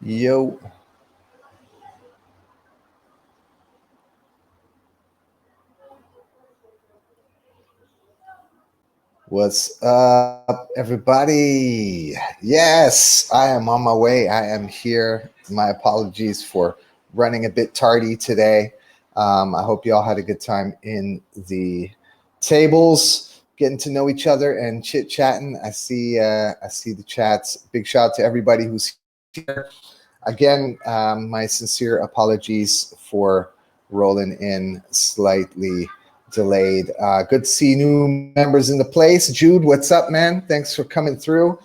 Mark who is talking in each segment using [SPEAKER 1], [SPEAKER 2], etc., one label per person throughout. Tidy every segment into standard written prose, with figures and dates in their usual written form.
[SPEAKER 1] Yo. What's up, everybody? Yes, I am on my way. I am here. My apologies for running a bit tardy today. I hope you all had a good time in the tables, getting to know each other and chit-chatting. I see the chats. Big shout out to everybody who's here. Again, my sincere apologies for rolling in slightly delayed. Good to see new members in the place. Jude, what's up, man? Thanks for coming through.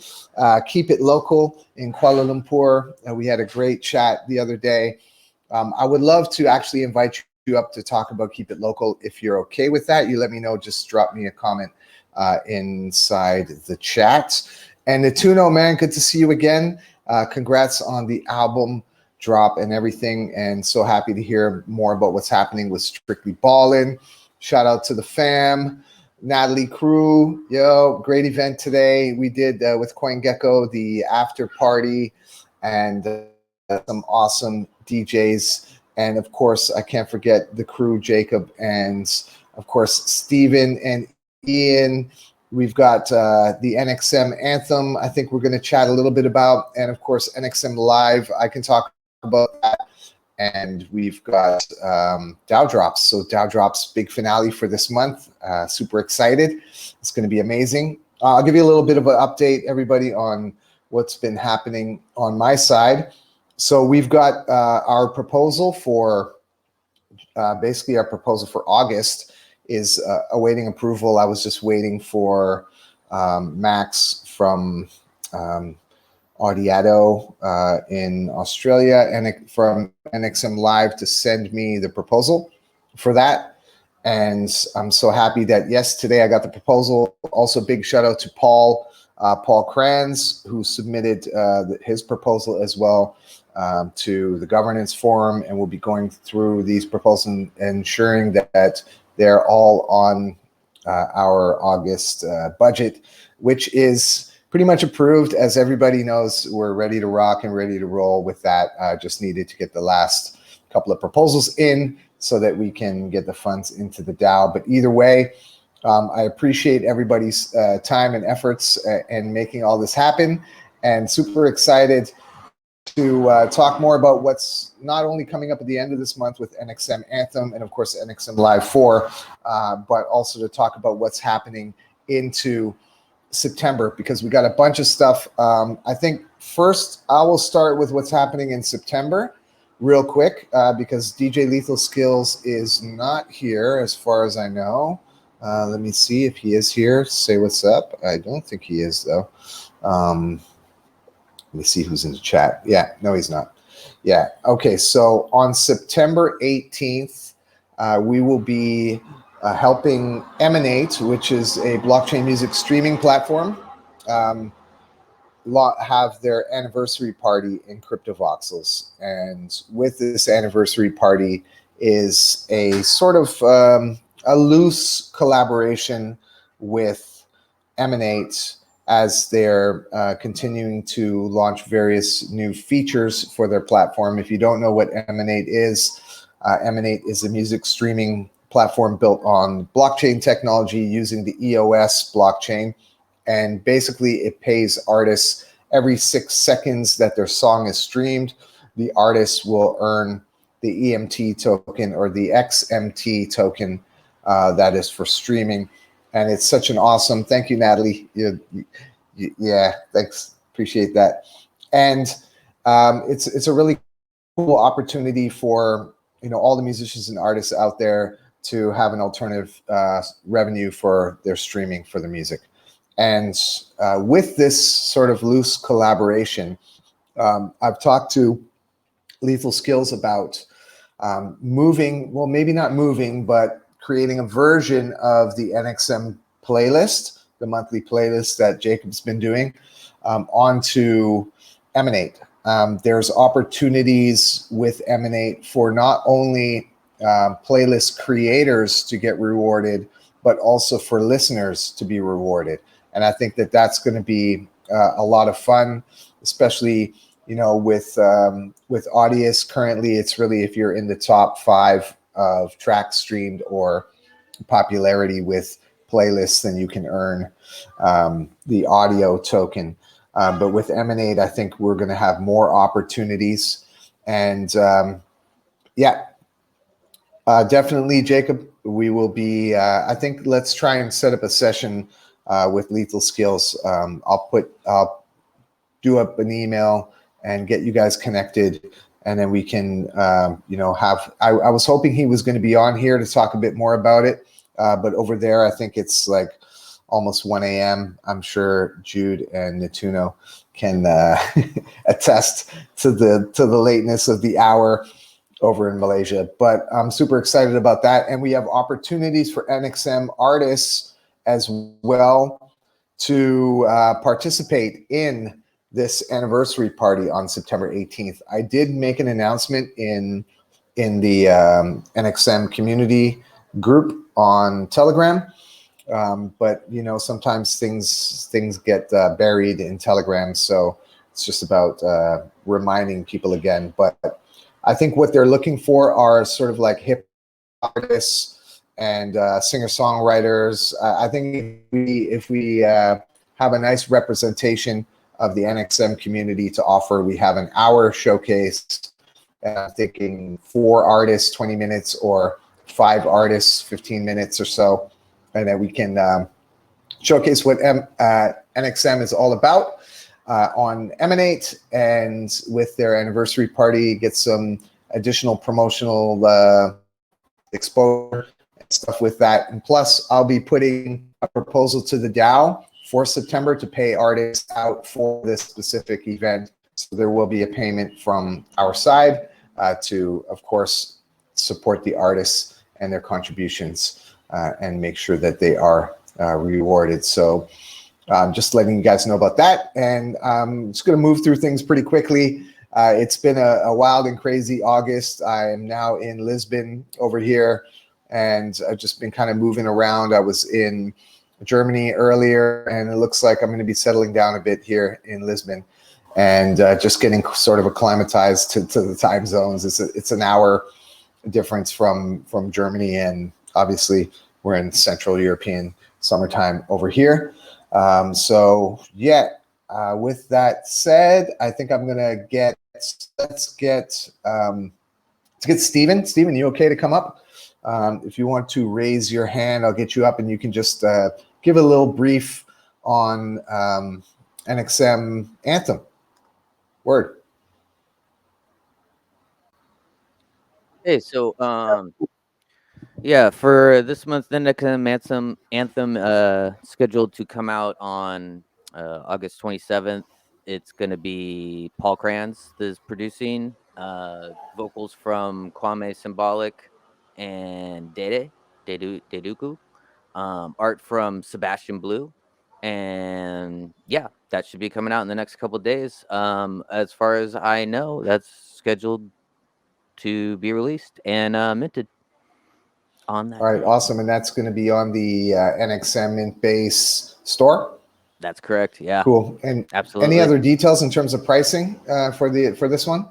[SPEAKER 1] Keep it local in Kuala Lumpur. We had a great chat the other day. I would love to actually invite you up to talk about Keep It Local. If you're okay with that, you let me know. Just drop me a comment inside the chat. And Natuno, man, good to see you again. Congrats on the album drop and everything. And so happy to hear more about what's happening with Strictly Ballin'. Shout out to the fam, Natalie Crew. Yo, great event today. We did with CoinGecko the after party and some awesome DJs. And of course, I can't forget the crew, Jacob, and of course, Steven and Ian. We've got the NxM anthem. I think we're going to chat a little bit about, and of course, NxM Live. I can talk about that. And we've got DAO Drops. So DAO Drops big finale for this month. Super excited. It's going to be amazing. I'll give you a little bit of an update, everybody, on what's been happening on my side. So we've got our proposal for basically our proposal for August is awaiting approval. I was just waiting for Max from Audiado in Australia and from NxM Live to send me the proposal for that. And I'm so happy that, yes, today I got the proposal. Also, big shout out to Paul Kranz, who submitted his proposal as well to the governance forum. And we'll be going through these proposals and ensuring that they're all on our August budget, which is pretty much approved. As everybody knows, we're ready to rock and ready to roll with that. Just needed to get the last couple of proposals in so that we can get the funds into the DAO. But either way, I appreciate everybody's time and efforts in making all this happen, and super excited to talk more about what's not only coming up at the end of this month with NxM Anthem and of course NxM Live 4, but also to talk about what's happening into September, because we got a bunch of stuff. I think first I will start with what's happening in September real quick, because DJ Lethal Skills is not here as far as I know. Let me see if he is here. Say what's up. I don't think he is though. Let me see who's in the chat. Yeah, no, he's not. Yeah, okay, so on September 18th, we will be helping Emanate, which is a blockchain music streaming platform, have their anniversary party in CryptoVoxels. And with this anniversary party is a sort of a loose collaboration with Emanate as they're continuing to launch various new features for their platform. If you don't know what Emanate is a music streaming platform built on blockchain technology using the EOS blockchain. And basically it pays artists every 6 seconds that their song is streamed, the artist will earn the EMT token or the XMT token that is for streaming. And it's such an awesome, thank you, Natalie. Yeah, thanks, appreciate that. And it's a really cool opportunity for all the musicians and artists out there to have an alternative revenue for their streaming for the music. And with this sort of loose collaboration, I've talked to Lethal Skills about moving, well, maybe not moving, but creating a version of the NxM playlist, the monthly playlist that Jacob's been doing, onto Emanate. There's opportunities with Emanate for not only playlist creators to get rewarded, but also for listeners to be rewarded. And I think that that's going to be a lot of fun, especially with Audius currently, it's really if you're in the top 5 of tracks streamed or popularity with playlists, then you can earn the audio token. But with Emanate, I think we're going to have more opportunities. And yeah, definitely, Jacob. We will be. I think let's try and set up a session with Lethal Skills. I'll do up an email and get you guys connected, and then we can have. I was hoping he was going to be on here to talk a bit more about it, but over there I think it's like almost 1 a.m. I'm sure Jude and Natuno can attest to the lateness of the hour over in Malaysia. But I'm super excited about that. And we have opportunities for NxM artists as well to participate in this anniversary party on September 18th. I did make an announcement in the NxM community group on Telegram. But sometimes things get buried in Telegram. So it's just about reminding people again. But I think what they're looking for are sort of like hip artists and singer-songwriters. I think if we have a nice representation of the NxM community to offer, we have an hour showcase. And I'm thinking 4 artists, 20 minutes, or 5 artists, 15 minutes or so, and then we can showcase what NxM is all about on Emanate, and with their anniversary party, get some additional promotional exposure and stuff with that. And plus, I'll be putting a proposal to the DAO for September to pay artists out for this specific event. So there will be a payment from our side to, of course, support the artists and their contributions and make sure that they are rewarded. So just letting you guys know about that. And I'm just going to move through things pretty quickly. It's been a wild and crazy August. I am now in Lisbon over here, and I've just been kind of moving around. I was in Germany earlier, and it looks like I'm going to be settling down a bit here in Lisbon and just getting sort of acclimatized to the time zones. It's an hour difference from Germany, and obviously we're in Central European summertime over here. So yeah, with that said, I think I'm gonna let's get Steven. Steven, you okay to come up? If you want to raise your hand, I'll get you up, and you can just give a little brief on NxM Anthem. Word.
[SPEAKER 2] Hey, so yeah, for this month, the NxM Anthem scheduled to come out on August 27th. It's going to be Paul Kranz that is producing, vocals from Kwame Symbolic and Deduku, art from Sebastian Blue, and yeah, that should be coming out in the next couple of days. As far as I know, that's scheduled to be released and minted on that
[SPEAKER 1] All right,
[SPEAKER 2] day.
[SPEAKER 1] awesome. And that's going to be on the NxM Mint Base store.
[SPEAKER 2] That's correct. Yeah.
[SPEAKER 1] Cool. And any
[SPEAKER 2] Absolutely.
[SPEAKER 1] other details in terms of pricing for this one?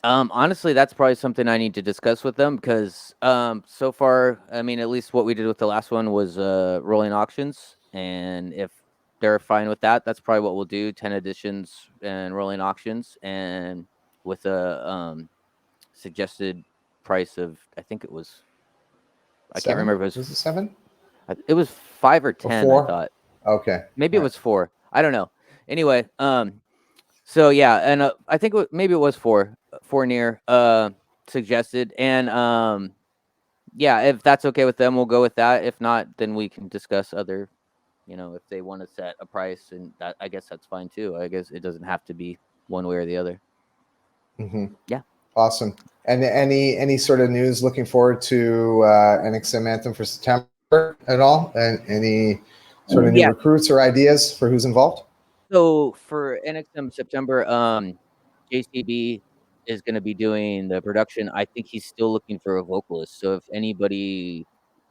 [SPEAKER 2] Honestly, that's probably something I need to discuss with them because so far, I mean, at least what we did with the last one was rolling auctions, and if they're fine with that, that's probably what we'll do: 10 editions and rolling auctions, and with a suggested price of, I think it was, I can't
[SPEAKER 1] 7?
[SPEAKER 2] remember if
[SPEAKER 1] Was it 7
[SPEAKER 2] it was 5 or
[SPEAKER 1] or
[SPEAKER 2] 10. I
[SPEAKER 1] 4?
[SPEAKER 2] thought
[SPEAKER 1] Okay.
[SPEAKER 2] maybe
[SPEAKER 1] All
[SPEAKER 2] it
[SPEAKER 1] right.
[SPEAKER 2] was 4. I don't know. Anyway, so yeah, and I think maybe it was 4 near suggested, and yeah, if that's okay with them, we'll go with that. If not, then we can discuss other, if they want to set a price, and that, I guess that's fine too. I guess it doesn't have to be one way or the other.
[SPEAKER 1] Mm-hmm.
[SPEAKER 2] Yeah.
[SPEAKER 1] Awesome. And any sort of news looking forward to NxM Anthem for September at all? And any sort of new
[SPEAKER 2] Yeah.
[SPEAKER 1] recruits or ideas for who's involved?
[SPEAKER 2] So for NXM September, JCB is going to be doing the production. I think he's still looking for a vocalist. So if anybody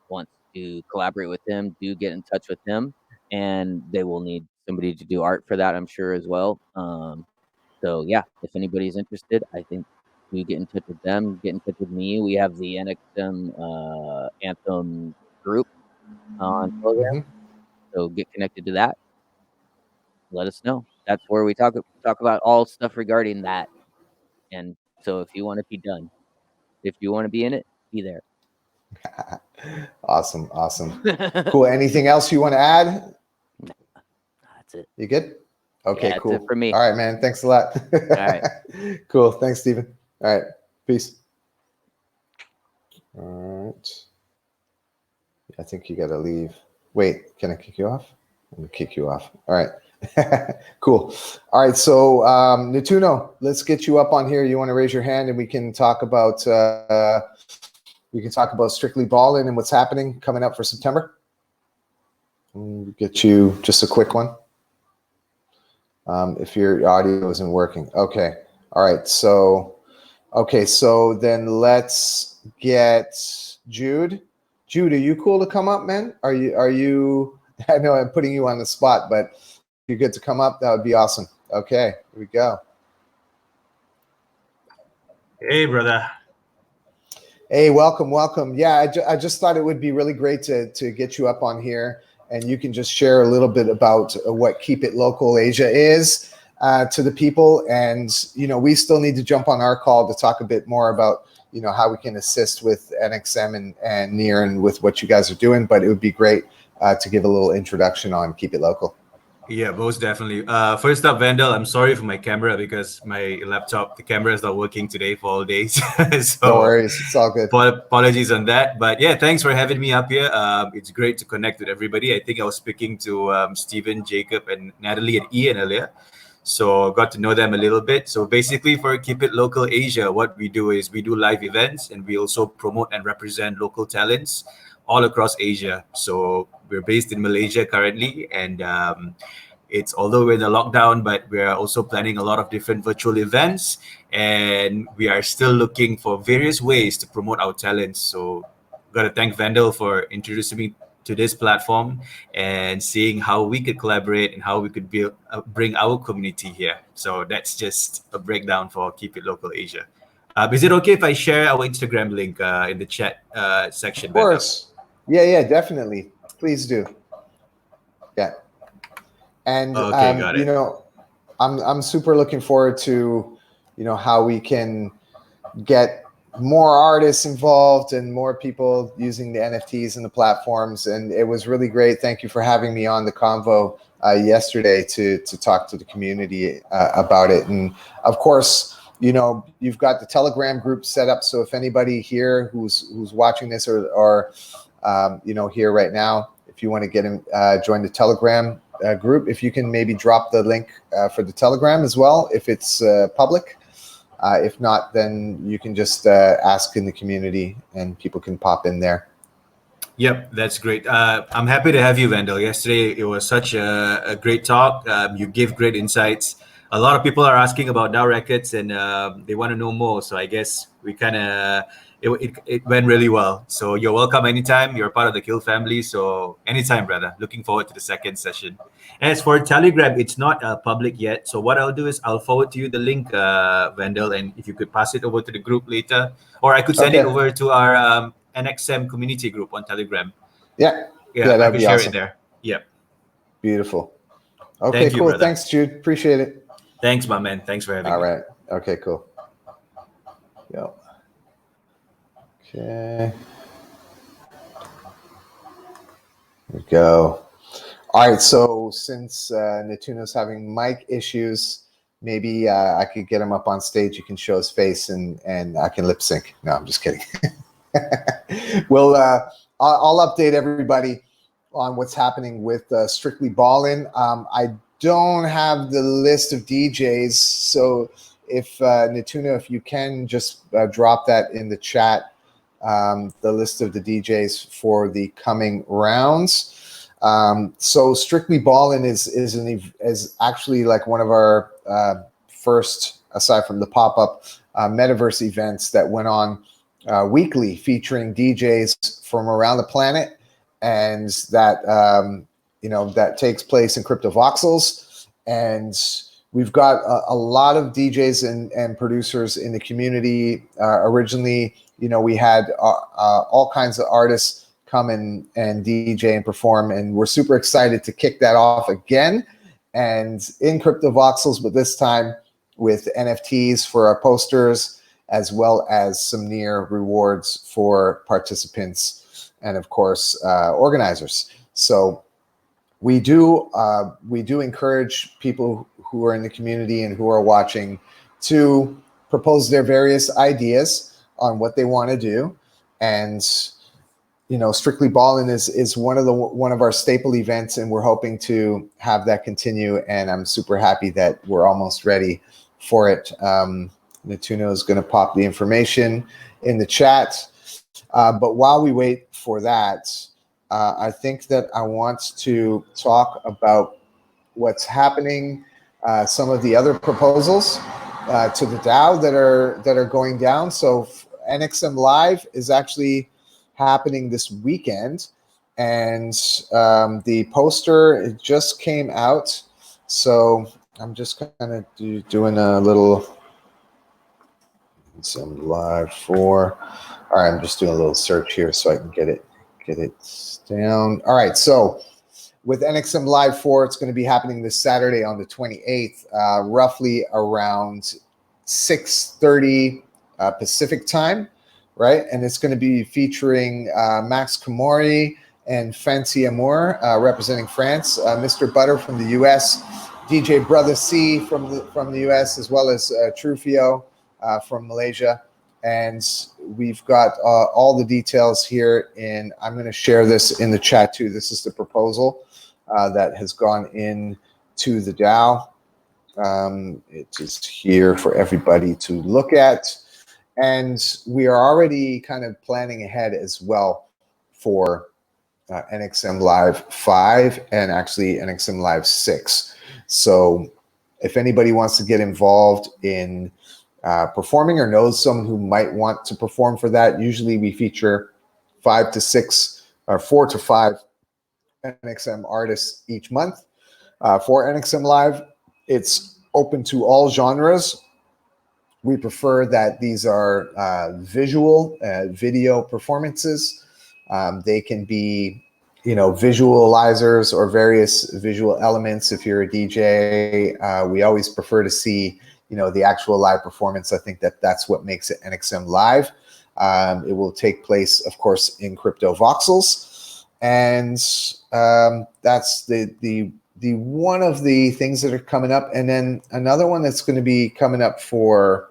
[SPEAKER 2] wants to collaborate with him, do get in touch with him, and they will need somebody to do art for that, I'm sure, as well. So yeah, if anybody's interested, I think you get in touch with them, get in touch with me. We have the NxM Anthem group on Telegram,
[SPEAKER 1] Hmm.
[SPEAKER 2] so get connected to that. Let us know. That's where we talk about all stuff regarding that. And so if you want to be done, if you want to be in it, be there.
[SPEAKER 1] Awesome. Awesome. Cool. Anything else you want to add?
[SPEAKER 2] That's it.
[SPEAKER 1] You good?
[SPEAKER 2] Yeah,
[SPEAKER 1] Okay,
[SPEAKER 2] that's it
[SPEAKER 1] cool.
[SPEAKER 2] for me.
[SPEAKER 1] All right, man. Thanks a lot.
[SPEAKER 2] All right.
[SPEAKER 1] Cool. Thanks, Stephen. All right. Peace. All right. I think you got to leave. Wait, can I kick you off? I'm going to kick you off. All right. Cool. All right. So, Natuno, let's get you up on here. You want to raise your hand and we can talk about Strictly Ballin' and what's happening coming up for September. We'll get you just a quick one. If your audio isn't working. Okay. All right. So then let's get Jude. Jude, are you cool to come up, man? Are you I know I'm putting you on the spot, but if you're good to come up, that would be awesome. Okay, here we go.
[SPEAKER 3] Hey, brother.
[SPEAKER 1] Hey, welcome. Yeah, I just thought it would be really great to get you up on here, and you can just share a little bit about what Keep It Local Asia is to the people. And, we still need to jump on our call to talk a bit more about, how we can assist with NxM and Near and with what you guys are doing. But it would be great to give a little introduction on Keep It Local.
[SPEAKER 3] Yeah, most definitely. First up, Vandal, I'm sorry for my camera because my laptop, the camera is not working today for all days. So
[SPEAKER 1] no worries. It's all good.
[SPEAKER 3] Apologies on that. But yeah, thanks for having me up here. It's great to connect with everybody. I think I was speaking to Stephen, Jacob, and Natalie and Ian earlier. So got to know them a little bit. So basically for Keep It Local Asia, what we do is we do live events and we also promote and represent local talents all across Asia. So we're based in Malaysia currently, and it's although we're in a lockdown, but we are also planning a lot of different virtual events, and we are still looking for various ways to promote our talents. So, got to thank Vandal for introducing me to this platform and seeing how we could collaborate and how we could bring our community here. So that's just a breakdown for Keep It Local Asia. Is it okay if I share our Instagram link in the chat section?
[SPEAKER 1] Of course. Vandal? Yeah, definitely. Please do. Yeah. And
[SPEAKER 3] okay,
[SPEAKER 1] I'm super looking forward to how we can get more artists involved and more people using the NFTs and the platforms. And it was really great. Thank you for having me on the convo yesterday to talk to the community about it. And of course, you've got the Telegram group set up. So if anybody here who's watching this or here right now, if you want to get in, join the Telegram group, if you can maybe drop the link for the Telegram as well, if it's public. If not, then you can just ask in the community and people can pop in there.
[SPEAKER 3] Yep, that's great. I'm happy to have you, Vandal. Yesterday, it was such a great talk. You gave great insights. A lot of people are asking about DAO Records and they want to know more. So I guess we kind of, it went really well. So you're welcome anytime. You're part of the Kill family. So anytime, brother. Looking forward to the second session. As for Telegram, it's not public yet. So what I'll do is I'll forward to you the link, Vandal, and if you could pass it over to the group later, or I could send it over to our NxM community group on Telegram.
[SPEAKER 1] Yeah,
[SPEAKER 3] I can share awesome. It there. Yep.
[SPEAKER 1] Beautiful. Okay, cool.
[SPEAKER 3] Brother.
[SPEAKER 1] Thanks, Jude. Appreciate it.
[SPEAKER 3] Thanks, my man. Thanks for having me.
[SPEAKER 1] All right. Okay, cool. Yo. Okay. Here we go. All right. So since Natuno's having mic issues, maybe I could get him up on stage. You can show his face and I can lip sync. No, I'm just kidding. Well, I'll update everybody on what's happening with Strictly Ballin'. I don't have the list of DJs, so if Natuno, if you can just drop that in the chat, the list of the DJs for the coming rounds. So Strictly Ballin' is actually like one of our first, aside from the pop-up metaverse events that went on weekly, featuring DJs from around the planet, and that that takes place in Crypto Voxels. And we've got a lot of DJs and producers in the community. Originally, we had all kinds of artists come and DJ and perform, and we're super excited to kick that off again, and in crypto voxels, but this time with NFTs for our posters, as well as some near rewards for participants and, of course, organizers. So we do encourage people who are in the community and who are watching to propose their various ideas on what they want to do. And Strictly Ballin' is one of our staple events, and we're hoping to have that continue. And I'm super happy that we're almost ready for it. Natuno is going to pop the information in the chat. But while we wait for that, I think that I want to talk about what's happening, some of the other proposals to the DAO that are going down. So NxM Live is actually happening this weekend, and the poster, it just came out. So I'm just kind of doing a little NxM Live 4. All right, I'm just doing a little search here so I can get it down. All right, so with NxM Live 4, it's going to be happening this Saturday on the 28th, roughly around 6:30 Pacific time, right? And it's going to be featuring Max Kamori and Fancy Amour representing France, Mr. Butter from the U.S., DJ Brother C from the U.S., as well as Trufio from Malaysia. And we've got all the details here, and I'm going to share this in the chat too. This is the proposal that has gone in to the DAO. It is here for everybody to look at. And we are already kind of planning ahead as well for NxM Live 5 and actually NxM Live 6. So if anybody wants to get involved in performing or knows someone who might want to perform for that, usually we feature 5 to 6 or 4 to 5 NxM artists each month. For NxM Live, it's open to all genres. We prefer that these are visual video performances. They can be, visualizers or various visual elements. If you're a DJ, we always prefer to see, the actual live performance. I think that's what makes it NxM Live. It will take place, of course, in crypto voxels, and that's the one of the things that are coming up. And then another one that's going to be coming up for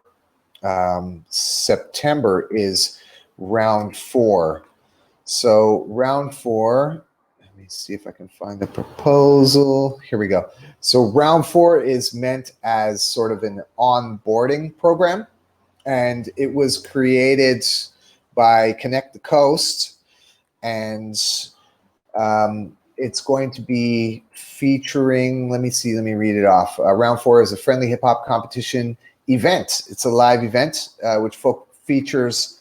[SPEAKER 1] September is round 4. So round 4, let me see if I can find the proposal. Here we go. So round 4 is meant as sort of an onboarding program, and it was created by Connect the Coast, and it's going to be featuring, let me read it off. Round 4 is a friendly hip hop competition event. It's a live event which features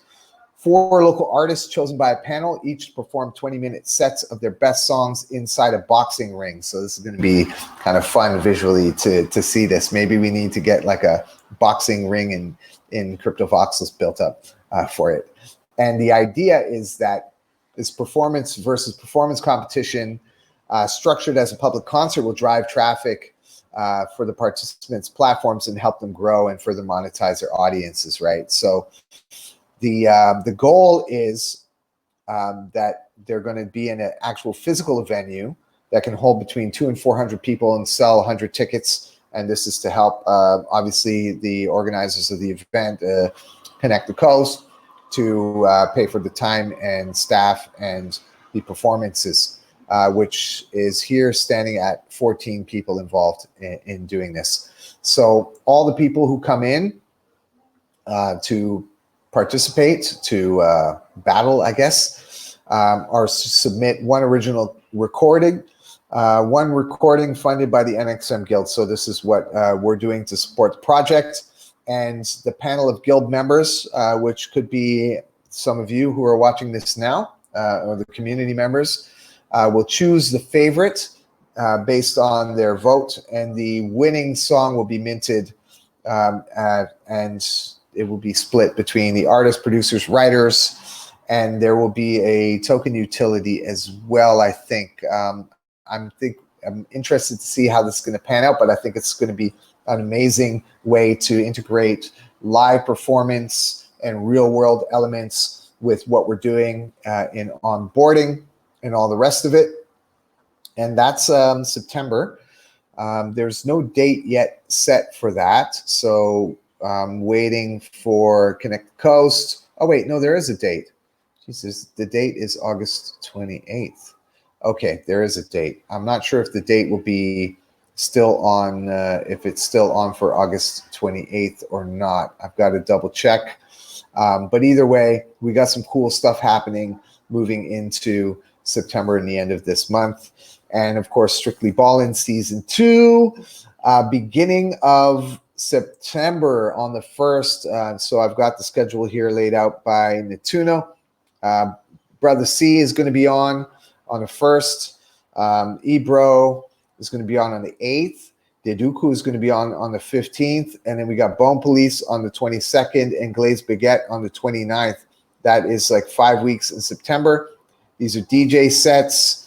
[SPEAKER 1] 4 local artists chosen by a panel, each perform 20-minute sets of their best songs inside a boxing ring. So this is going to be kind of fun visually to see this. Maybe we need to get like a boxing ring in Crypto Voxels built up for it. And the idea is that this performance versus performance competition structured as a public concert will drive traffic for the participants' platforms and help them grow and further monetize their audiences, right? So the goal is that they're going to be in an actual physical venue that can hold between 200 and 400 people and sell 100 tickets. And this is to help, obviously, the organizers of the event Connect the Coast to pay for the time and staff and the performances, which is here standing at 14 people involved in doing this. So all the people who come in to participate, to battle, I guess, or submit one original recording, one recording funded by the NxM Guild. So this is what we're doing to support the project. And the panel of guild members, which could be some of you who are watching this now, or the community members, will choose the favorite based on their vote, and the winning song will be minted, and it will be split between the artists, producers, writers, and there will be a token utility as well. I think I'm interested to see how this is going to pan out, but I think it's going to be an amazing way to integrate live performance and real world elements with what we're doing in onboarding and all the rest of it. And that's September. There's no date yet set for that, so I'm waiting for Connect the Coast. Oh wait, no, there is a date. Jesus, the date is August 28th. Okay, there is a date. I'm not sure if the date will be still on, if it's still on for August 28th or not. I've got to double check. But either way, we got some cool stuff happening moving into September and the end of this month. And of course, Strictly Ballin' Season 2, beginning of September on the 1st. So I've got the schedule here laid out by Natuno. Brother C is going to be on the 1st. Ebro is going to be on the 8th. Deduku is going to be on the 15th. And then we got Bone Police on the 22nd and Glaze Baguette on the 29th. That is like 5 weeks in September. These are DJ sets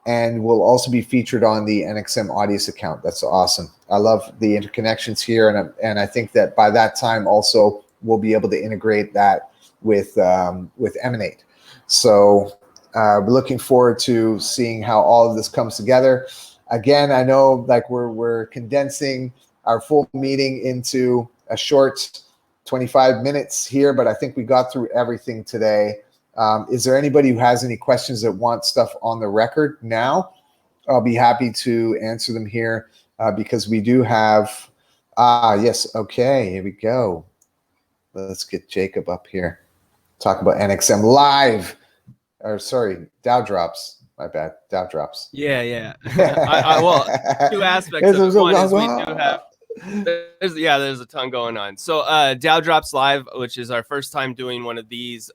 [SPEAKER 1] and will also be featured on the NxM Audience account. That's awesome. I love the interconnections here. And I think that by that time also we'll be able to integrate that with Emanate. So we're looking forward to seeing how all of this comes together. Again, I know like we're condensing our full meeting into a short 25 minutes here, but I think we got through everything today. Is there anybody who has any questions that want stuff on the record now? I'll be happy to answer them here because we do have, yes, okay, here we go. Let's get Jacob up here. Talk about NxM Live, or sorry, Dow Drops. My bad, Dow Drops.
[SPEAKER 4] Yeah. Well, two aspects of it. One is we do have, there's a ton going on. So Dow Drops Live, which is our first time doing one of these,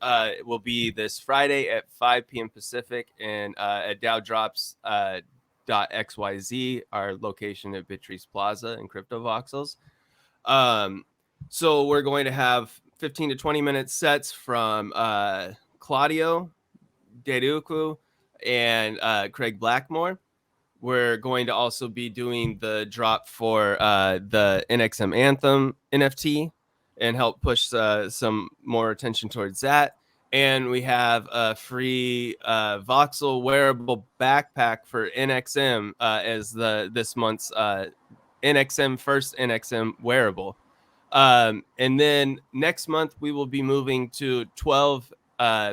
[SPEAKER 4] will be this Friday at 5 p.m. Pacific and at dowdrops.xyz, our location at Bittrees Plaza in Crypto Voxels. So we're going to have 15 to 20 minute sets from Claudio Deduku and Craig Blackmore. We're going to also be doing the drop for the NxM Anthem NFT and help push some more attention towards that. And we have a free voxel wearable backpack for NxM as this month's NxM first NxM wearable. And then next month we will be moving to 12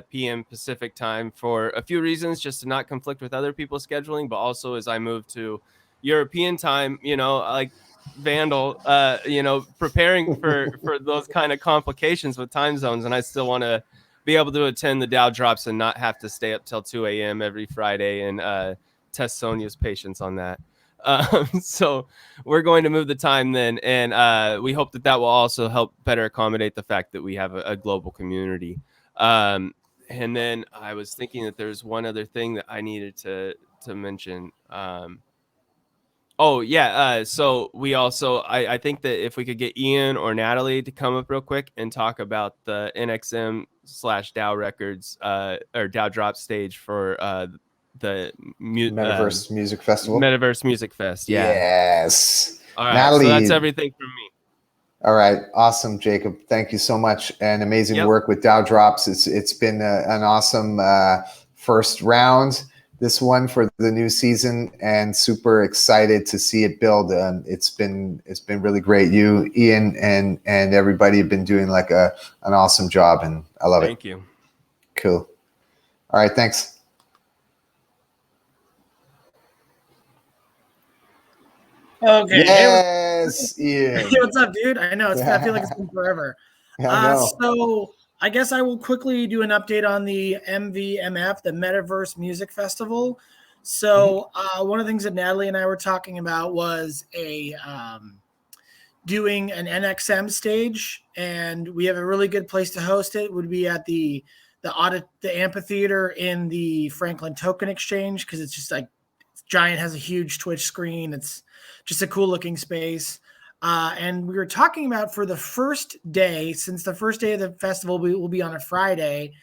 [SPEAKER 4] p.m. Pacific time for a few reasons, just to not conflict with other people's scheduling, but also as I move to European time, like Vandal, preparing for those kind of complications with time zones. And I still want to be able to attend the Dow Drops and not have to stay up till 2 a.m. every Friday and test Sonia's patience on that. So we're going to move the time then. And we hope that will also help better accommodate the fact that we have a global community. And then I was thinking that there's one other thing that I needed to mention. So we also, I think that if we could get Ian or Natalie to come up real quick and talk about the NxM/Dow Records or Dow Drop stage for the
[SPEAKER 1] Metaverse Music Festival.
[SPEAKER 4] Metaverse Music Fest. Yeah.
[SPEAKER 1] Yes.
[SPEAKER 4] All right.
[SPEAKER 1] Natalie,
[SPEAKER 4] so that's everything from me.
[SPEAKER 1] All right. Awesome, Jacob. Thank you so much. And amazing work with Dow Drops. It's been an awesome first round, this one for the new season, and super excited to see it build. It's been really great. You, Ian, and everybody have been doing like an awesome job, and I love it.
[SPEAKER 4] Thank you.
[SPEAKER 1] Cool. All right. Thanks.
[SPEAKER 5] Okay.
[SPEAKER 1] Yes, Ian.
[SPEAKER 5] Hey, what's up, dude? I know I feel like it's been forever. So I guess I will quickly do an update on the MVMF, the Metaverse Music Festival. So one of the things that Natalie and I were talking about was doing an NxM stage, and we have a really good place to host it. It would be at the amphitheater in the Franklin Token Exchange, because it's just like giant, has a huge Twitch screen. It's just a cool looking space. And we were talking about for the first day, since the first day of the festival will be on a Friday,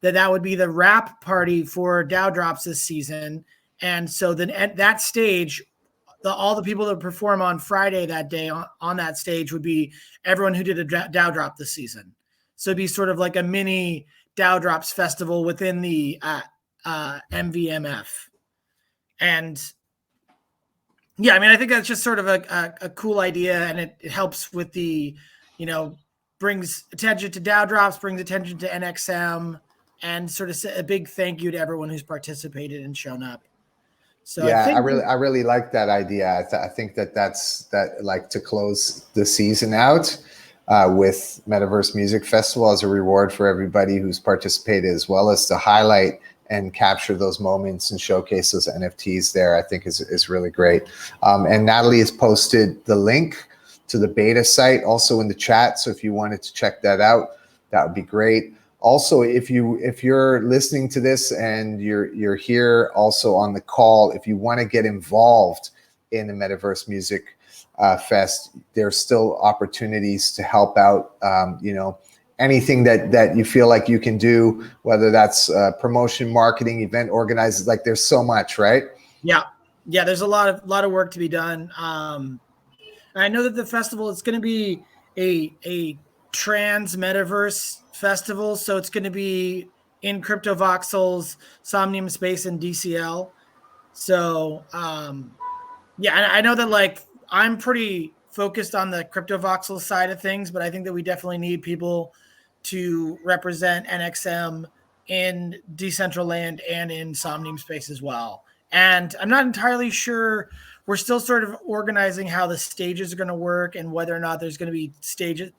[SPEAKER 5] that would be the wrap party for DAO Drops this season. And so then at that stage, all the people that perform on Friday that day on that stage would be everyone who did a DAO Drop this season. So it'd be sort of like a mini DAO Drops festival within the MVMF. And yeah, I mean, I think that's just sort of a cool idea, and it helps with the, brings attention to DAO Drops, brings attention to NxM, and sort of a big thank you to everyone who's participated and shown up. So
[SPEAKER 1] yeah, I really like that idea. I think that's like to close the season out with Metaverse Music Festival as a reward for everybody who's participated, as well as to highlight and capture those moments and showcase those NFTs there, I think is really great. And Natalie has posted the link to the beta site also in the chat. So if you wanted to check that out, that would be great. Also, if you're listening to this and you're here also on the call, if you want to get involved in the Metaverse Music Fest, there's still opportunities to help out. Anything that you feel like you can do, whether that's promotion, marketing, event organizers, like there's so much, right?
[SPEAKER 5] Yeah, there's a lot of work to be done. I know that the festival is going to be a trans metaverse festival, so it's going to be in Crypto Voxels, Somnium Space, and DCL. So yeah, I know that like I'm pretty focused on the Crypto Voxels side of things, but I think that we definitely need people to represent NxM in Decentraland and in Somnium Space as well. And I'm not entirely sure. We're still sort of organizing how the stages are going to work and whether or not there's going to be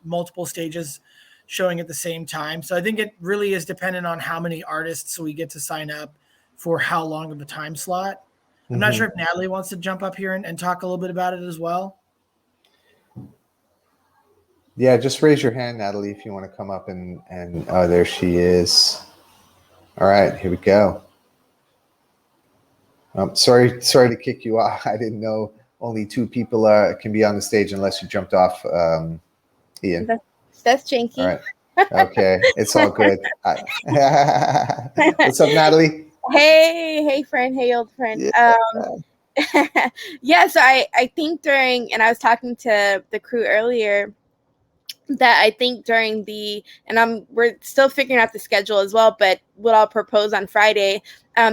[SPEAKER 5] multiple stages showing at the same time. So I think it really is dependent on how many artists we get to sign up for how long of a time slot. I'm not sure if Natalie wants to jump up here and talk a little bit about it as well.
[SPEAKER 1] Yeah, just raise your hand, Natalie, if you want to come up and oh, there she is. All right, here we go. Sorry to kick you off. I didn't know only 2 people can be on the stage unless you jumped off, Ian.
[SPEAKER 6] That's janky.
[SPEAKER 1] All right. Okay, it's all good. What's up, Natalie?
[SPEAKER 6] Hey, friend. Hey, old friend.
[SPEAKER 1] Yeah.
[SPEAKER 6] Yeah, so I think and I was talking to the crew earlier, that I think during we're still figuring out the schedule as well, but what I'll propose on Friday,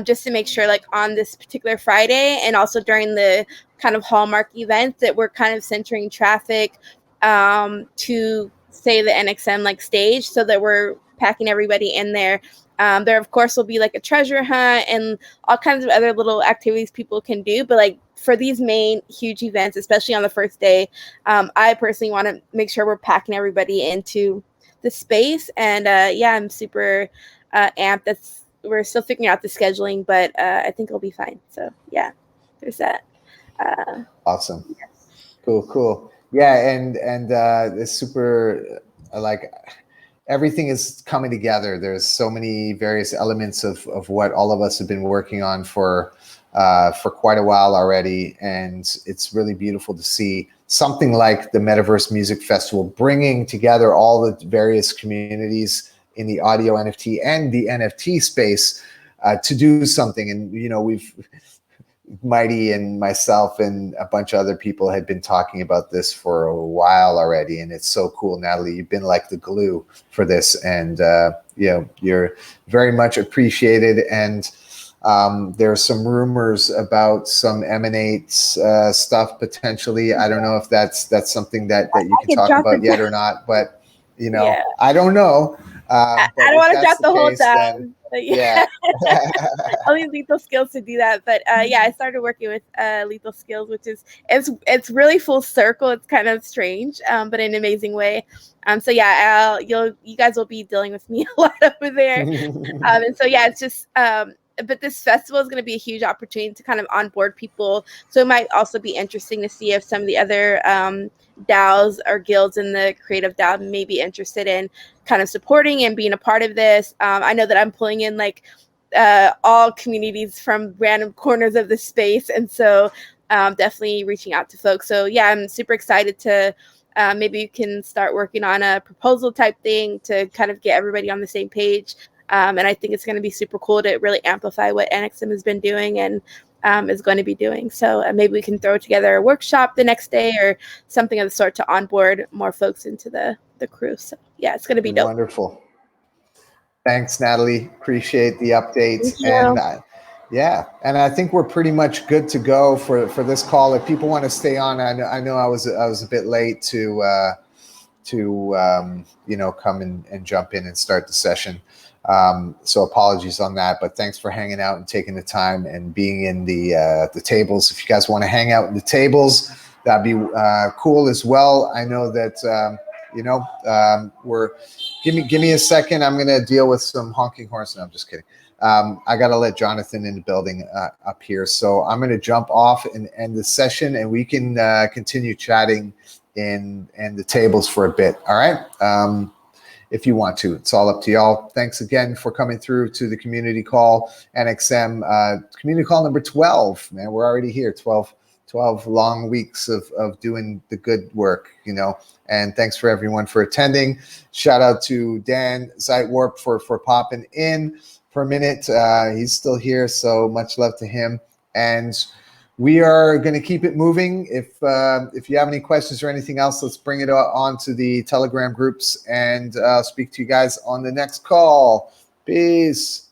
[SPEAKER 6] just to make sure like on this particular Friday and also during the kind of hallmark events that we're kind of centering traffic to say the NxM like stage, so that we're packing everybody in there. There of course will be like a treasure hunt and all kinds of other little activities people can do, but like for these main huge events, especially on the first day, I personally want to make sure we're packing everybody into the space. And yeah, I'm super amped. We're still figuring out the scheduling, but I think it'll be fine. So yeah, there's that.
[SPEAKER 1] Awesome. Cool. Yeah, and it's super like everything is coming together. There's so many various elements of what all of us have been working on for quite a while already, and it's really beautiful to see something like the Metaverse Music Festival bringing together all the various communities in the audio NFT and the NFT space to do something. And we've Mighty and myself and a bunch of other people had been talking about this for a while already, and it's so cool. Natalie, you've been like the glue for this, and you're very much appreciated. And there's some rumors about some Emanate stuff potentially. I don't know if that's something that you can talk about yet or not, but yeah. I don't know.
[SPEAKER 6] I don't want to drop the whole time.
[SPEAKER 1] Yeah.
[SPEAKER 6] I'll need Lethal Skills to do that. But yeah, I started working with Lethal Skills, which is it's really full circle. It's kind of strange, but in an amazing way. So yeah, you guys will be dealing with me a lot over there. And so yeah, it's just but this festival is going to be a huge opportunity to kind of onboard people. So it might also be interesting to see if some of the other DAOs or guilds in the creative DAO may be interested in kind of supporting and being a part of this. I know that I'm pulling in like all communities from random corners of the space. And so definitely reaching out to folks. So yeah, I'm super excited to maybe you can start working on a proposal type thing to kind of get everybody on the same page. And I think it's going to be super cool to really amplify what NxM has been doing and is going to be doing. So maybe we can throw together a workshop the next day or something of the sort to onboard more folks into the crew. So yeah, it's going to be dope.
[SPEAKER 1] Wonderful. Thanks, Natalie. Appreciate the update.
[SPEAKER 6] Thank you.
[SPEAKER 1] And yeah, and I think we're pretty much good to go for this call. If people want to stay on, I know I was a bit late to come and jump in and start the session. So apologies on that, but thanks for hanging out and taking the time and being in the tables. If you guys want to hang out in the tables, that'd be cool as well. I know that give me a second. I'm gonna deal with some honking horns. No, I'm just kidding. I gotta let Jonathan in the building up here, so I'm gonna jump off and end the session, and we can continue chatting in the tables for a bit. All right. If you want to, it's all up to y'all. Thanks again for coming through to the community call, NxM community call number 12. Man, we're already here. 12 long weeks of doing the good work, and thanks for everyone for attending. Shout out to Dan Zeitwarp for popping in for a minute. He's still here, so much love to him. And we are going to keep it moving. If you have any questions or anything else, let's bring it on to the Telegram groups and speak to you guys on the next call. Peace.